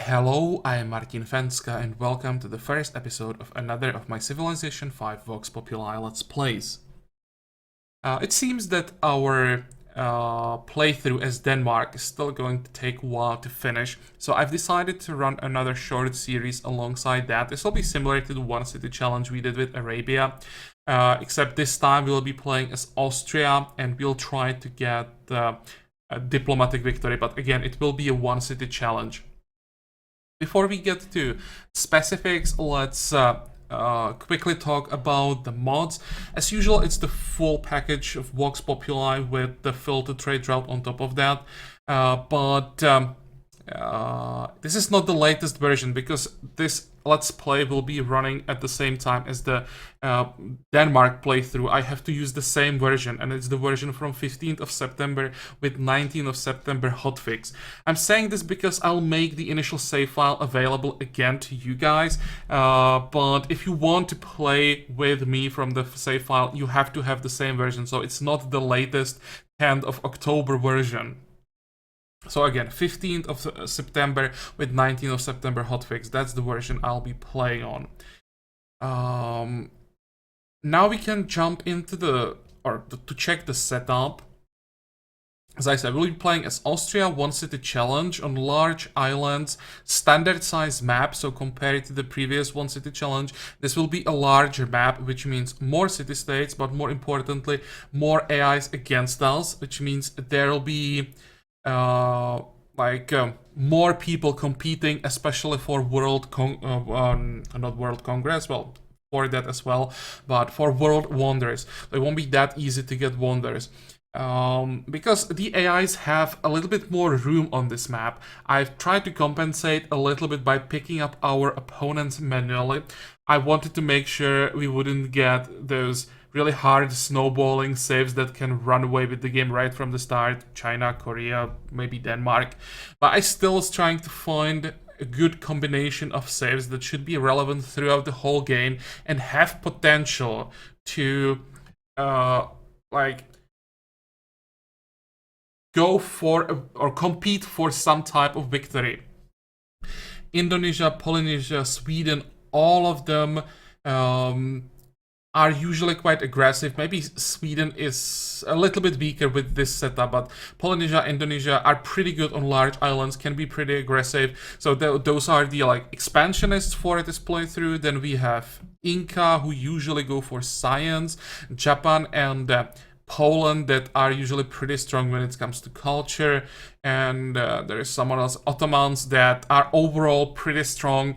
Hello, I am Martin Fencka and welcome to the first episode of another of my Civilization 5 Vox Populi Let's Plays. It seems that our playthrough as Denmark is still going to take a while to finish, so I've decided to run another short series alongside that. This will be similar to the one-city challenge we did with Arabia, except this time we'll be playing as Austria and we'll try to get a diplomatic victory, but again, it will be a one-city challenge. Before we get to specifics, let's quickly talk about the mods. As usual, it's the full package of Vox Populi with the filter trade route on top of that. This is not the latest version because this Let's Play will be running at the same time as the Denmark playthrough. I have to use the same version, and it's the version from 15th of September with 19th of September hotfix. I'm saying this because I'll make the initial save file available again to you guys, but if you want to play with me from the save file, you have to have the same version, so it's not the latest 10th of October version. So again, 15th of September with 19th of September hotfix. That's the version I'll be playing on. Now we can jump into to check the setup. As I said, we'll be playing as Austria One-city challenge on large islands, standard size map. So compared to the previous One-city challenge, this will be a larger map, which means more city-states, but more importantly, more AIs against us, which means there'll be more people competing, especially for not World Congress, well, for that as well, but for World Wonders. It won't be that easy to get Wonders. Because the AIs have a little bit more room on this map. I've tried to compensate a little bit by picking up our opponents manually. I wanted to make sure we wouldn't get those really hard snowballing saves that can run away with the game right from the start. China, Korea, maybe Denmark. But I still was trying to find a good combination of saves that should be relevant throughout the whole game and have potential to go for or compete for some type of victory. Indonesia, Polynesia, Sweden, all of them are usually quite aggressive. Maybe Sweden is a little bit weaker with this setup, but Polynesia, Indonesia are pretty good on large islands, can be pretty aggressive. So those are the expansionists for this playthrough. Then we have Inca, who usually go for science, Japan and Poland that are usually pretty strong when it comes to culture, and there is someone else, Ottomans, that are overall pretty strong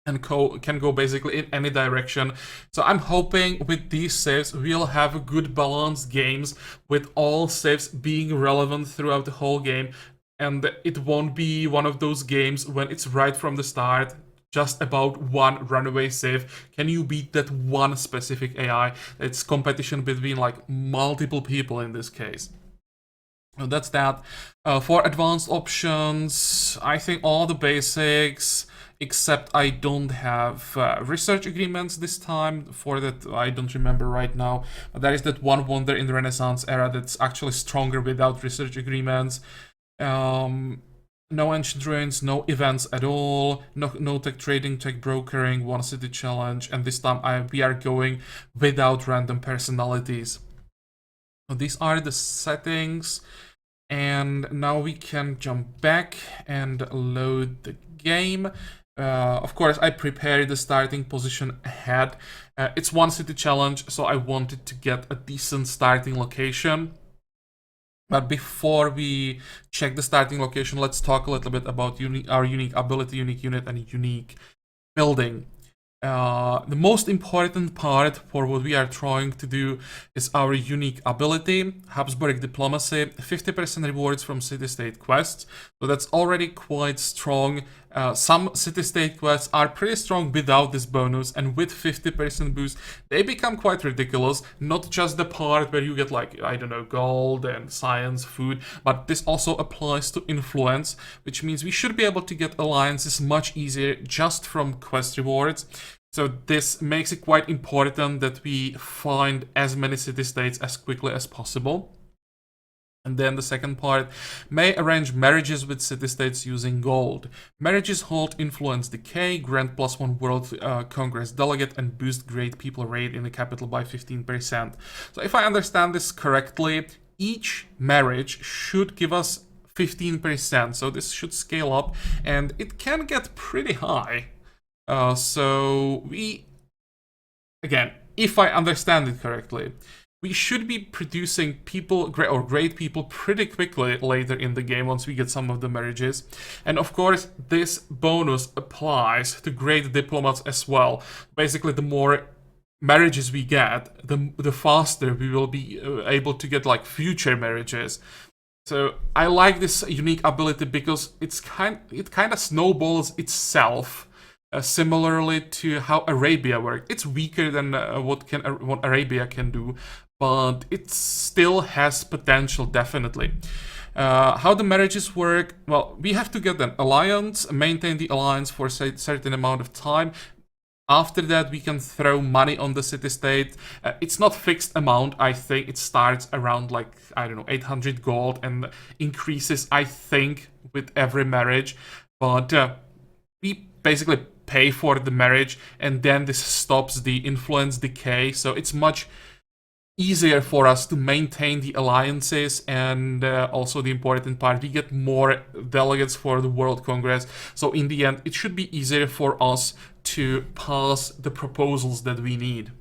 and can go basically in any direction. So I'm hoping with these saves we'll have good balanced games with all saves being relevant throughout the whole game, and it won't be one of those games when it's right from the start just about one runaway save. Can you beat that one specific AI? It's competition between multiple people in this case. So that's that. For advanced options, I think all the basics, except I don't have research agreements this time. For that, I don't remember right now. But there is that one wonder in the Renaissance era that's actually stronger without research agreements. No ancient ruins, no events at all, no tech trading, tech brokering, one city challenge, and this time we are going without random personalities. So these are the settings, and now we can jump back and load the game. Of course, I prepared the starting position ahead. It's one city challenge, so I wanted to get a decent starting location. But before we check the starting location, let's talk a little bit about our unique ability, unique unit, and unique building. The most important part for what we are trying to do is our unique ability, Habsburg Diplomacy, 50% rewards from city-state quests. So that's already quite strong. Some city-state quests are pretty strong without this bonus, and with 50% boost, they become quite ridiculous. Not just the part where you get I don't know, gold and science, food, but this also applies to influence, which means we should be able to get alliances much easier just from quest rewards. So this makes it quite important that we find as many city-states as quickly as possible. And then the second part, may arrange marriages with city-states using gold. Marriages hold influence decay, grant +1 World Congress delegate, and boost great people rate in the capital by 15%. So if I understand this correctly, each marriage should give us 15%. So this should scale up, and it can get pretty high. So we, again, if I understand it correctly, we should be producing people or great people pretty quickly later in the game once we get some of the marriages. And of course, this bonus applies to great diplomats as well. Basically, the more marriages we get, the faster we will be able to get like future marriages. So I like this unique ability because it kind of snowballs itself. Similarly to how Arabia works. It's weaker than what Arabia can do, but it still has potential, definitely. How the marriages work? Well, we have to get an alliance, maintain the alliance for a certain amount of time. After that, we can throw money on the city-state. It's not fixed amount, I think. It starts around, like, I don't know, 800 gold and increases, I think, with every marriage. But we basically pay for the marriage, and then this stops the influence decay. So it's much easier for us to maintain the alliances, and also the important part, we get more delegates for the World Congress. So in the end, it should be easier for us to pass the proposals that we need.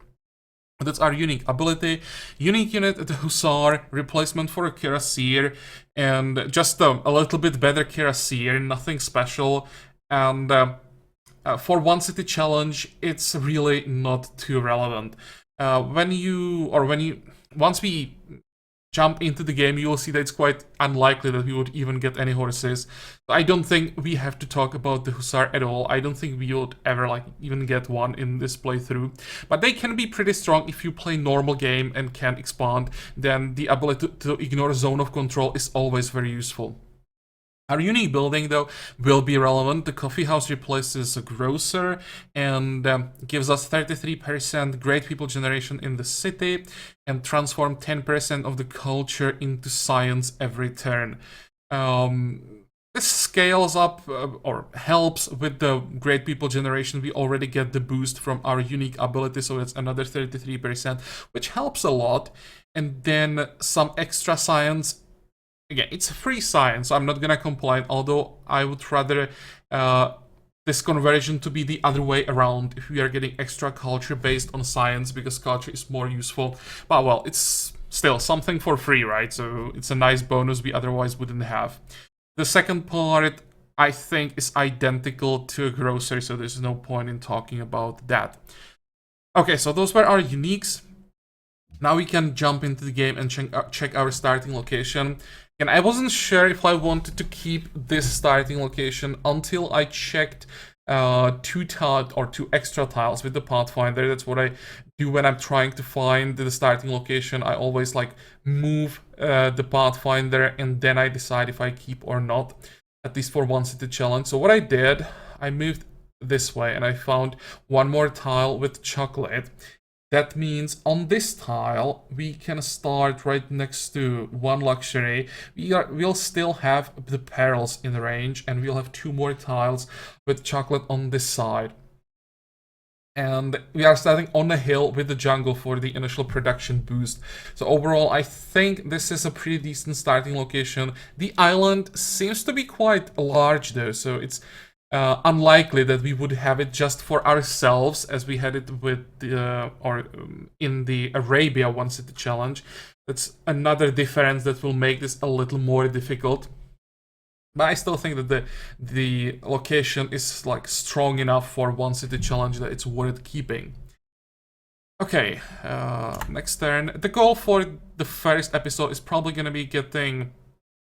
That's our unique ability. Unique unit, the Hussar, replacement for a Cuirassier, and just a little bit better Cuirassier, nothing special. And for one city challenge, it's really not too relevant. Once we jump into the game, you will see that it's quite unlikely that we would even get any horses. I don't think we have to talk about the Hussar at all. I don't think we would ever even get one in this playthrough. But they can be pretty strong if you play normal game and can expand. Then the ability to ignore zone of control is always very useful. Our unique building, though, will be relevant. The coffee house replaces a grocer and gives us 33% great people generation in the city and transform 10% of the culture into science every turn. This scales up or helps with the great people generation. We already get the boost from our unique ability, so it's another 33%, which helps a lot. And then some extra science. Again, it's free science, so I'm not gonna complain, although I would rather this conversion to be the other way around if we are getting extra culture based on science, because culture is more useful. But well, it's still something for free, right? So it's a nice bonus we otherwise wouldn't have. The second part, I think, is identical to a grocery, so there's no point in talking about that. Okay, so those were our uniques. Now we can jump into the game and check our starting location. And I wasn't sure if I wanted to keep this starting location until I checked two extra tiles with the Pathfinder. That's what I do when I'm trying to find the starting location. I always move the Pathfinder, and then I decide if I keep or not, at least for one city challenge. So what I did, I moved this way and I found one more tile with chocolate. That means on this tile, we can start right next to one luxury. We'll still have the perils in range, and we'll have two more tiles with chocolate on this side. And we are starting on a hill with the jungle for the initial production boost. So overall, I think this is a pretty decent starting location. The island seems to be quite large though, so it's unlikely that we would have it just for ourselves as we had it with in the Arabia One-city challenge. That's another difference that will make this a little more difficult. But I still think that the location is strong enough for one-city challenge that it's worth keeping. Okay, next turn. The goal for the first episode is probably gonna be getting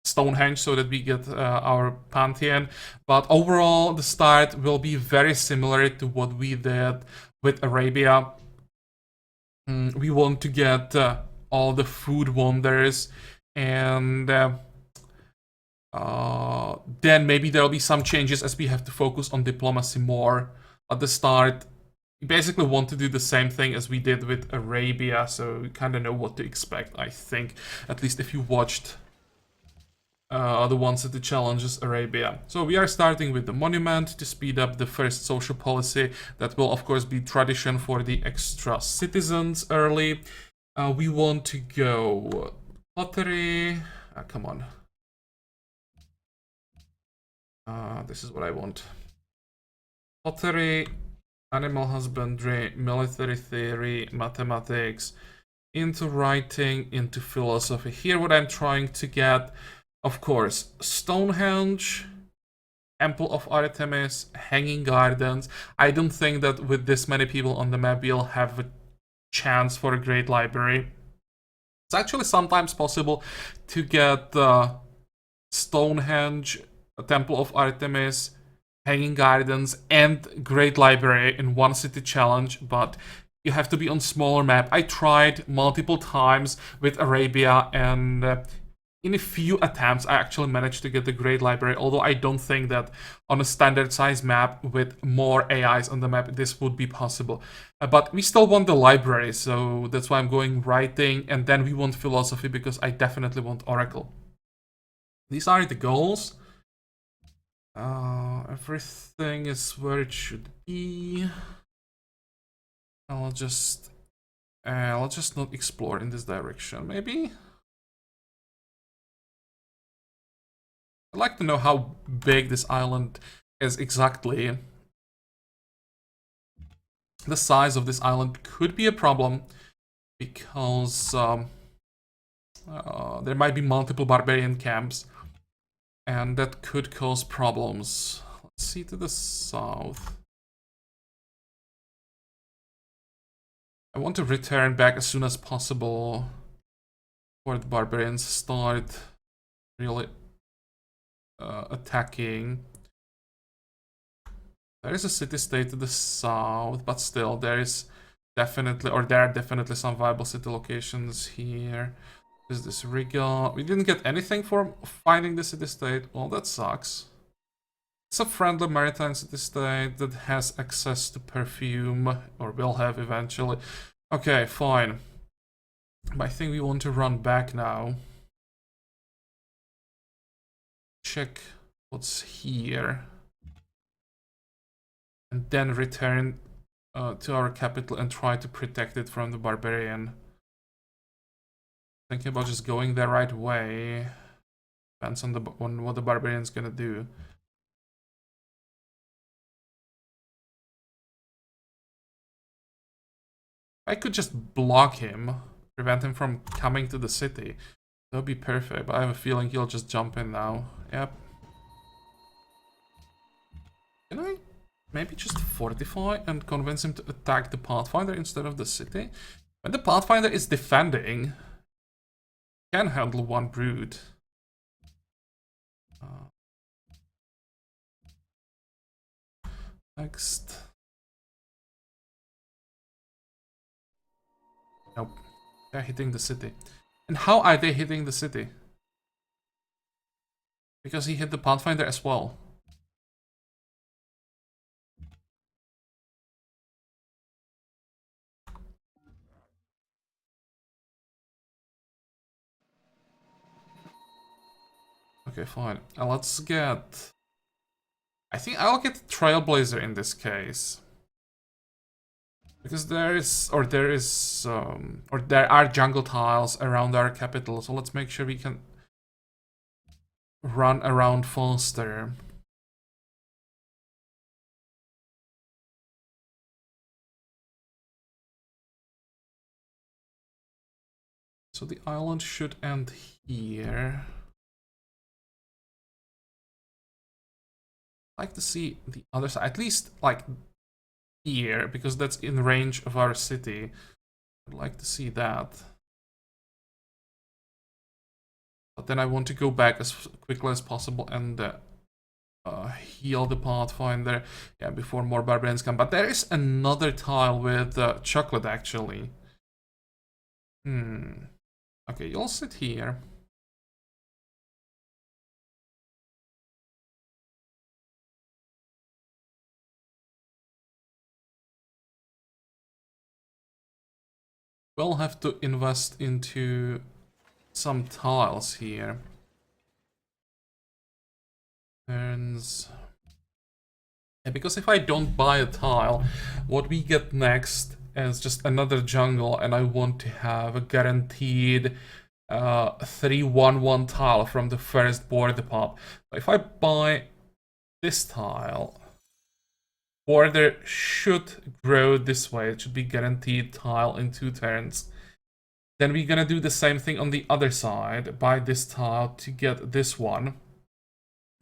Stonehenge so that we get our Pantheon, but overall the start will be very similar to what we did with Arabia. We want to get all the food wonders, and then maybe there'll be some changes as we have to focus on diplomacy more. At the start, we basically want to do the same thing as we did with Arabia, so we kind of know what to expect, I think, at least if you watched the one-city challenges Arabia. So we are starting with the monument to speed up the first social policy. That will of course be tradition for the extra citizens early. We want to go pottery. Come on. This is what I want. Pottery, animal husbandry, military theory, mathematics, into writing, into philosophy. Here what I'm trying to get, of course, Stonehenge, Temple of Artemis, Hanging Gardens. I don't think that with this many people on the map we'll have a chance for a great library. It's actually sometimes possible to get Stonehenge, Temple of Artemis, Hanging Gardens, and Great Library in one city challenge, but you have to be on smaller map. I tried multiple times with Arabia, and in a few attempts I actually managed to get the Great Library, although I don't think that on a standard size map with more AIs on the map this would be possible. But we still want the library, so that's why I'm going writing, and then we want philosophy because I definitely want Oracle. These are the goals. Everything is where it should be. I'll just not explore in this direction, maybe? I'd like to know how big this island is exactly. The size of this island could be a problem because there might be multiple barbarian camps, and that could cause problems. Let's see to the south. I want to return back as soon as possible before the barbarians start really attacking. There is a city-state to the south, but still there is definitely, or there are definitely some viable city locations here. Is this Riga? We didn't get anything for finding the city-state. Well, that sucks. It's a friendly maritime city-state that has access to perfume, or will have eventually. Okay, fine. But I think we want to run back now. Check what's here. And then return to our capital and try to protect it from the barbarian. Thinking about just going the right way. Depends on what the barbarian's gonna do. I could just block him, prevent him from coming to the city. That would be perfect, but I have a feeling he'll just jump in now. Yep. Can I maybe just fortify and convince him to attack the Pathfinder instead of the city? When the Pathfinder is defending, can handle one brood. Next. Nope. They're hitting the city. And how are they hitting the city? Because he hit the Pathfinder as well. Okay, fine. Let's get... I think I'll get Trailblazer in this case. Because there are jungle tiles around our capital, so let's make sure we can run around faster. So the island should end here. I'd like to see the other side, at least like here, because that's in range of our city. I'd like to see that. But then I want to go back as quickly as possible and heal the Pathfinder, yeah, before more barbarians come. But there is another tile with chocolate, actually. Okay, you'll sit here. We'll have to invest into some tiles here. Turns. Yeah, because if I don't buy a tile, what we get next is just another jungle, and I want to have a guaranteed 3/1/1 tile from the first border pop. If I buy this tile, border should grow this way. It should be guaranteed tile in 2 turns. Then we're gonna do the same thing on the other side. Buy this tile to get this one.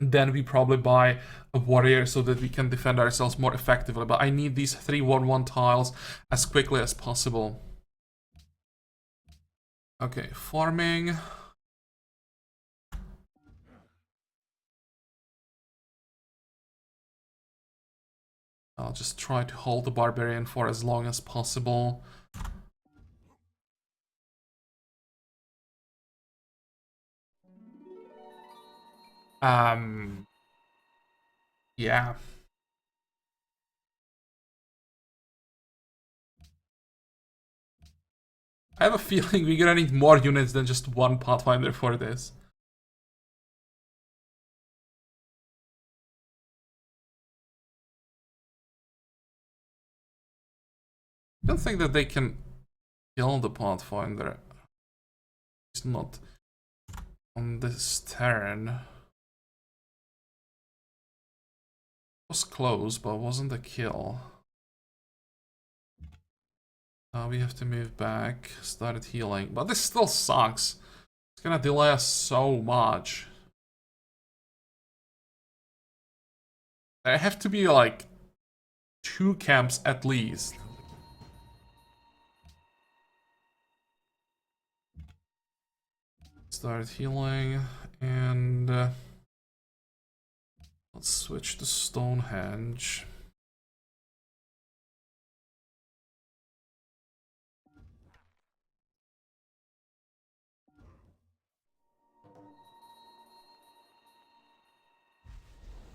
Then we probably buy a warrior so that we can defend ourselves more effectively. But I need these 3/1/1 tiles as quickly as possible. Okay, farming. I'll just try to hold the barbarian for as long as possible. Yeah. I have a feeling we're gonna need more units than just one Pathfinder for this. I don't think that they can kill the Pathfinder. It's not on this turn. It was close, but wasn't a kill. We have to move back, started healing. But this still sucks. It's gonna delay us so much. There have to be like 2 camps at least. Start healing, and let's switch to Stonehenge.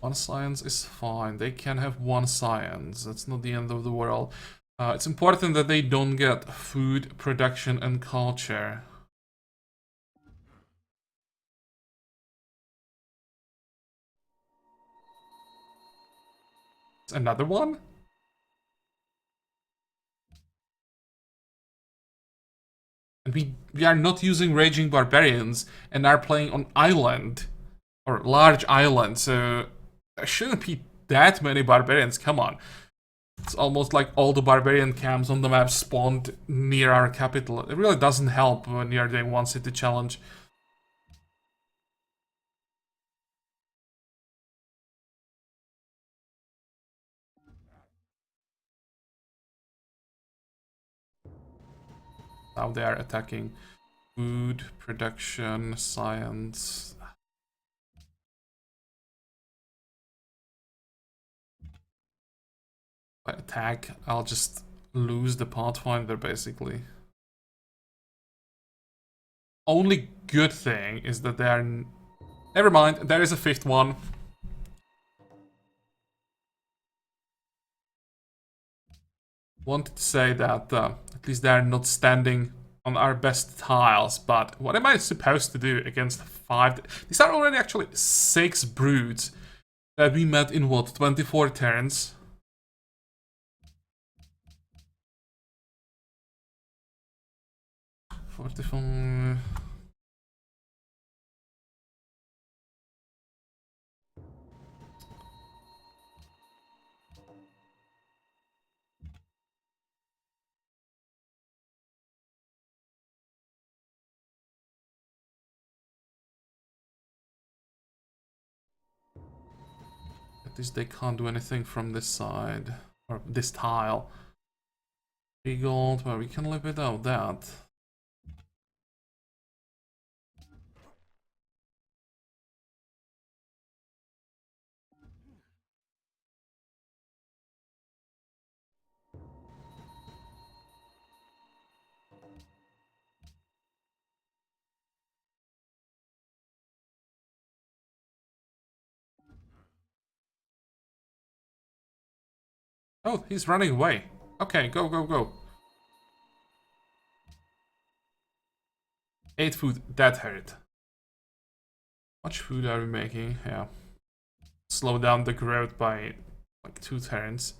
One science is fine. They can have 1 science. That's not the end of the world. It's important that they don't get food production and culture. Another one? And we are not using Raging Barbarians and are playing on island. Or large island, so there shouldn't be that many barbarians, come on. It's almost like all the barbarian camps on the map spawned near our capital. It really doesn't help when you're doing one city challenge. Now they are attacking food, production, science. If I attack, I'll just lose the Pathfinder basically. Only good thing is that they are... Never mind, there is a 5th one. Wanted to say that at least they are not standing on our best tiles, but what am I supposed to do against 5? These are already actually 6 brutes that we met in what, 24 turns? At least they can't do anything from this side, or this tile. 3 gold, well, we can live without that. Oh, he's running away. Okay, go, go, go. 8 food, that hurt. Much food are we making? Yeah. slow down the growth by like 2 turns.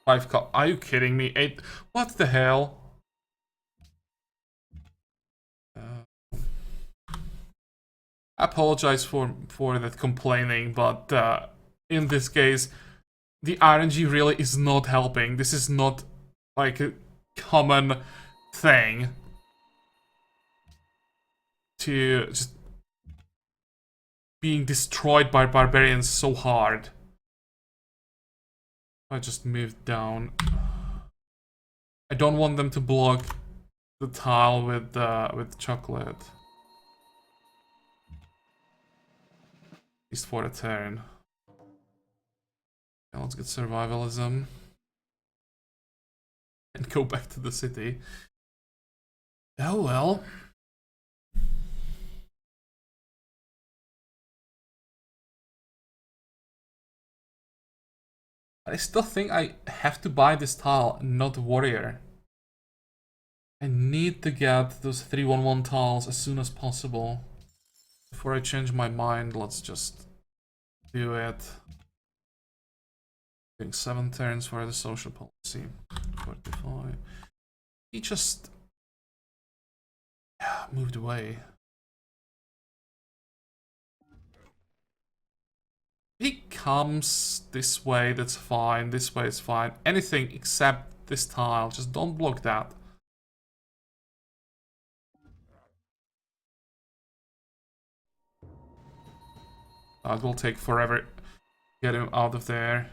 Are you kidding me? 8. What the hell? I apologize for that complaining, but in this case, the RNG really is not helping. This is not like a common thing to just being destroyed by barbarians so hard. I just moved down. I don't want them to block the tile with chocolate. At least for a turn. Okay, let's get survivalism. And go back to the city. Oh well. I still think I have to buy this tile, not warrior. I need to get those 3/1/1 tiles as soon as possible. Before I change my mind, let's just do it. Doing 7 turns for the social policy. 45. He just moved away. He comes this way, that's fine. This way is fine. Anything except this tile. Just don't block that. It will take forever to get him out of there.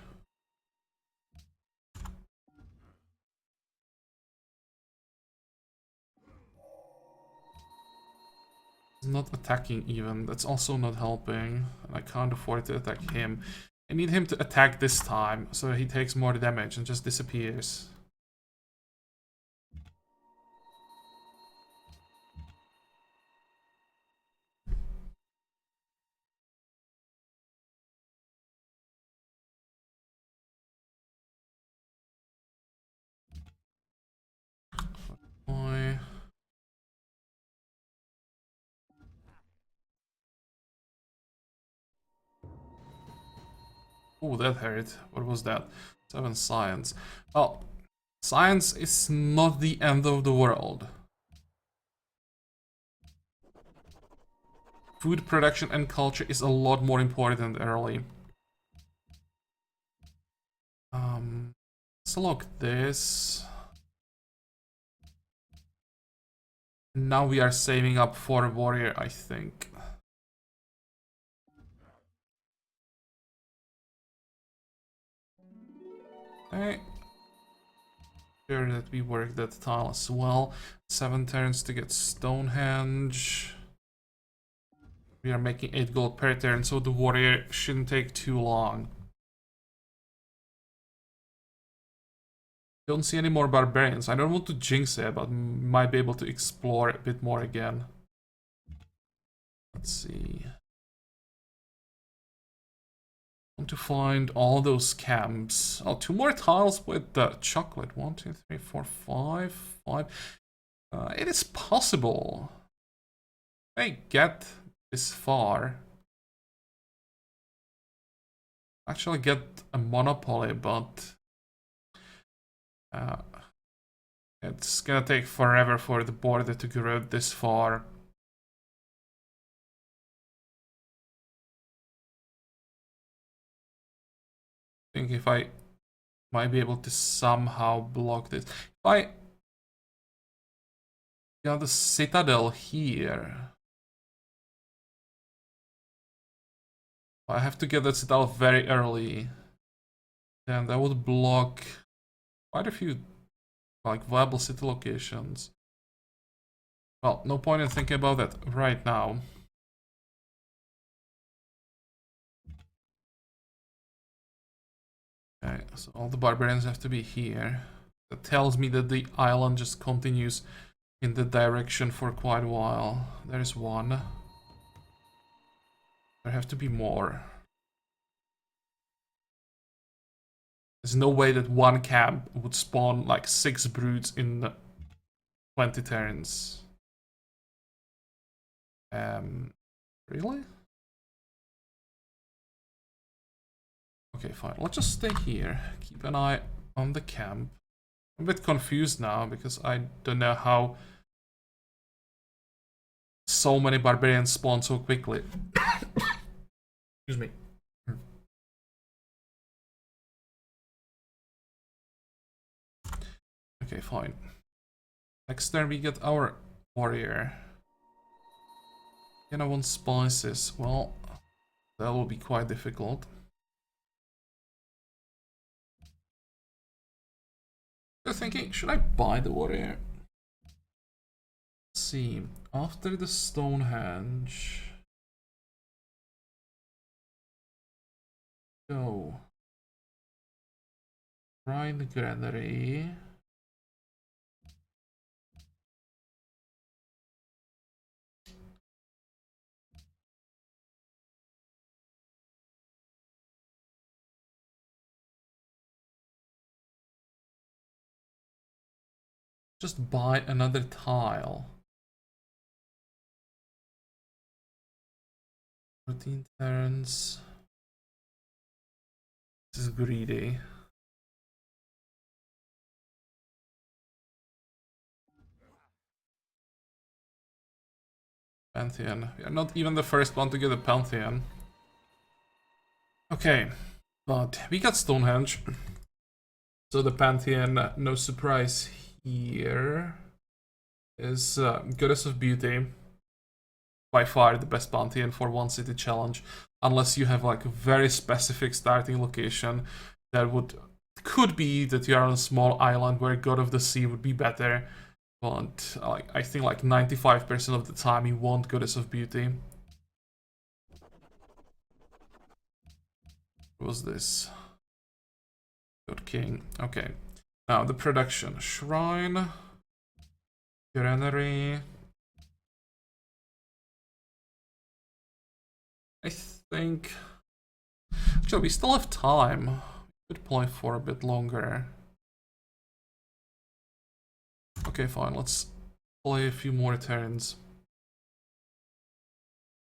He's not attacking even. That's also not helping. And I can't afford to attack him. I need him to attack this time, so he takes more damage and just disappears. Boy. Oh, that hurt. What was that? 7 science. Well, science is not the end of the world. Food production and culture is a lot more important early. Let's lock this. Now we are saving up for a warrior, I think. Okay. Sure that we work that tile as well. 7 turns to get Stonehenge. We are making 8 gold per turn, so the warrior shouldn't take too long. Don't see any more barbarians. I don't want to jinx it, but might be able to explore a bit more again. Let's see. Want to find all those camps. Oh, 2 more tiles with the chocolate. 1, 2, 3, 4, 5. 5. It is possible. I get this far. Actually get a monopoly, but it's gonna take forever for the border to grow this far. I think if I might be able to somehow block this. If I got the citadel here. I have to get that citadel very early. Then that would block quite a few like viable city locations. Well, no point in thinking about that right now. Okay, so all the barbarians have to be here. That tells me that the island just continues in the direction for quite a while. There's one. There have to be more. There's no way that one camp would spawn like 6 broods in 20 turns. Really? Okay, fine. Let's just stay here. Keep an eye on the camp. I'm a bit confused now because I don't know how so many barbarians spawn so quickly. Excuse me. Okay, fine. Next turn we get our warrior. I want spices. Well, that will be quite difficult. I'm thinking, should I buy the warrior? Let's see. After the Stonehenge. Go. Shrine the granary. Just buy another tile. 14 turns. This is greedy. Pantheon. We are not even the first one to get a Pantheon. Okay, but we got Stonehenge. So the Pantheon, no surprise here, is Goddess of Beauty. By far the best Pantheon for one city challenge. Unless you have like a very specific starting location that could be that you are on a small island where God of the Sea would be better. But I think like 95% of the time you want Goddess of Beauty. What was this? God King. Okay. Now the production. Shrine. Granary. I think... Actually, we still have time. We could play for a bit longer. Okay, fine. Let's play a few more turns.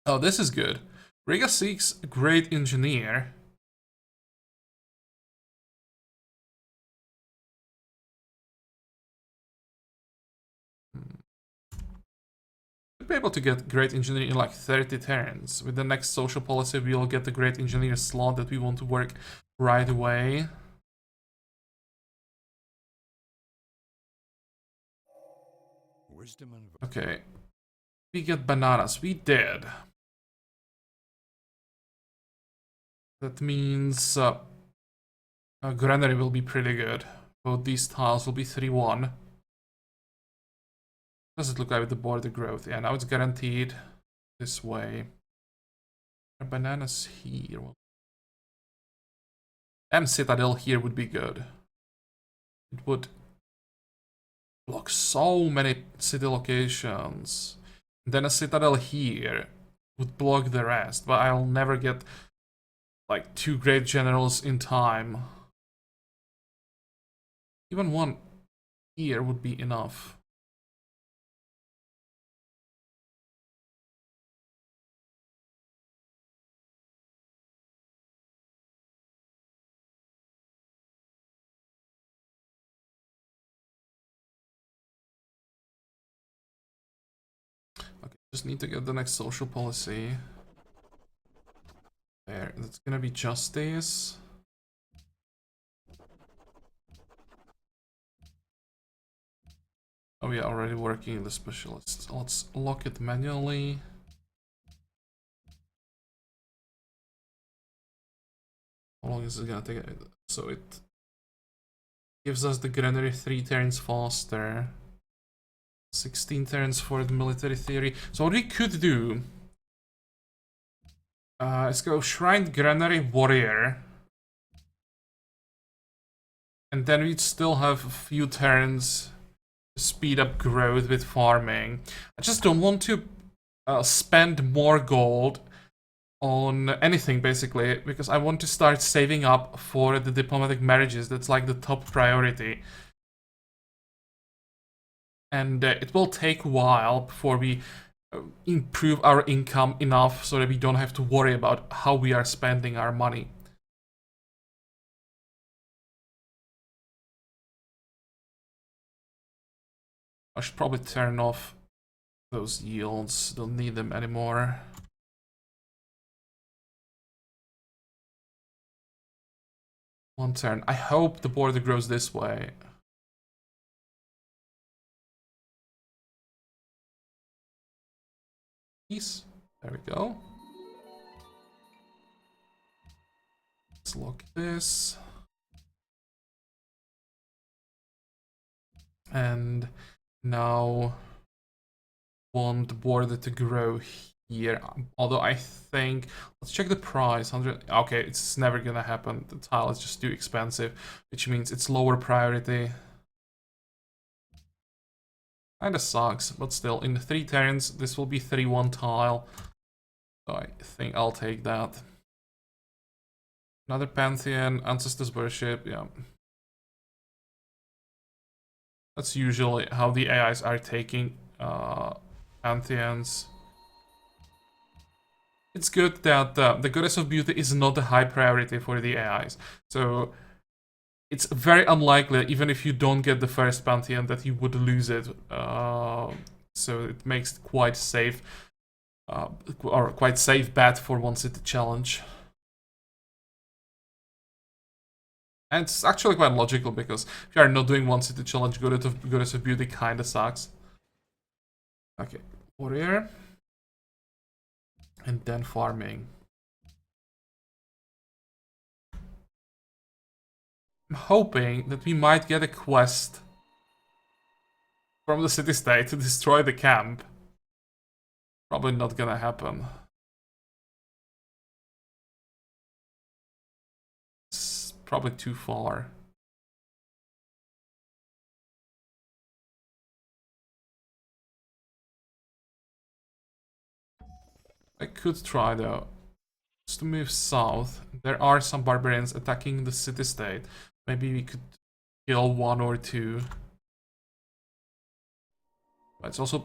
Oh, this is good. Riga seeks Great Engineer. We'll be able to get Great Engineer in like 30 turns. With the next social policy, we'll get the Great Engineer slot that we want to work right away. Okay. We get bananas. We did. That means Granary will be pretty good. Both these tiles will be 3-1. Does it look like with the border growth? Yeah, now it's guaranteed this way. Bananas here. Citadel here would be good. It would block so many city locations. Then a Citadel here would block the rest, but I'll never get like 2 great generals in time. Even one here would be enough. Okay, just need to get the next social policy. There, that's gonna be justice. Oh, we are already working the specialists. Let's lock it manually. How long is it gonna take? So it gives us the granary 3 turns faster. 16 turns for the military theory. So what we could do is go Shrine Granary Warrior. And then we'd still have a few turns to speed up growth with farming. I just don't want to spend more gold on anything basically, because I want to start saving up for the diplomatic marriages. That's like the top priority. And it will take a while before we improve our income enough so that we don't have to worry about how we are spending our money. I should probably turn off those yields. Don't need them anymore. One turn. I hope the border grows this way. Peace. There we go. Let's lock this. And now want the border to grow here. Although I think, let's check the price. 100. Okay, it's never gonna happen. The tile is just too expensive, which means it's lower priority. Kinda sucks, but still, in 3 turns, this will be 3-1 tile. So I think I'll take that. Another Pantheon, Ancestors Worship, yeah. That's usually how the AIs are taking Pantheons. It's good that the Goddess of Beauty is not a high priority for the AIs. So it's very unlikely, even if you don't get the first Pantheon, that you would lose it. So it makes it quite safe, or quite safe bet for One-City Challenge. And it's actually quite logical, because if you are not doing One-City Challenge, Goddess of Beauty kinda sucks. Okay, Warrior. And then farming. I'm hoping that we might get a quest from the city-state to destroy the camp. Probably not gonna happen. It's probably too far. I could try though. Just to move south. There are some barbarians attacking the city-state. Maybe we could kill 1 or 2. But it's also...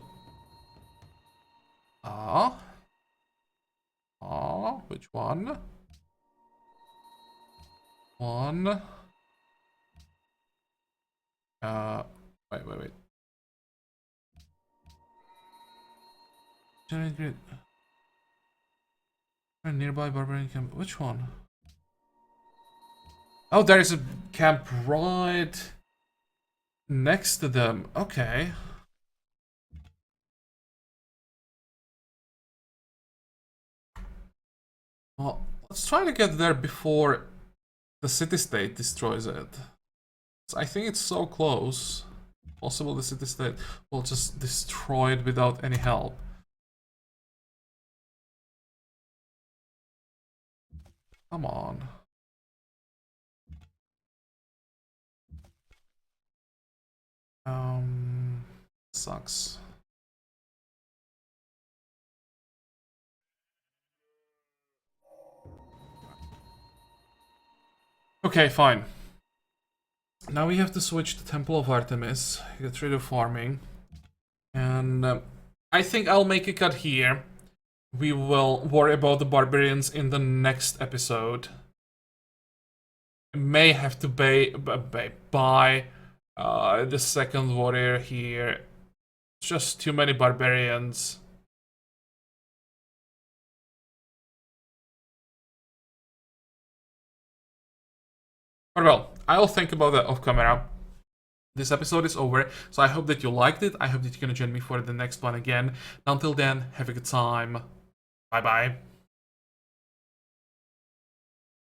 which one? One. Wait. Generate grid. A nearby barbarian camp. Which one? Oh, there is a camp right next to them. Okay. Well, let's try to get there before the city-state destroys it. I think it's so close. Possible the city-state will just destroy it without any help. Come on. Sucks. Okay, fine. Now we have to switch to Temple of Artemis, get rid of farming. And I think I'll make a cut here. We will worry about the barbarians in the next episode. I may have to buy the second warrior here. Just too many barbarians. But well, I'll think about that off camera. This episode is over, so I hope that you liked it. I hope that you're gonna join me for the next one again. Until then, have a good time. Bye bye.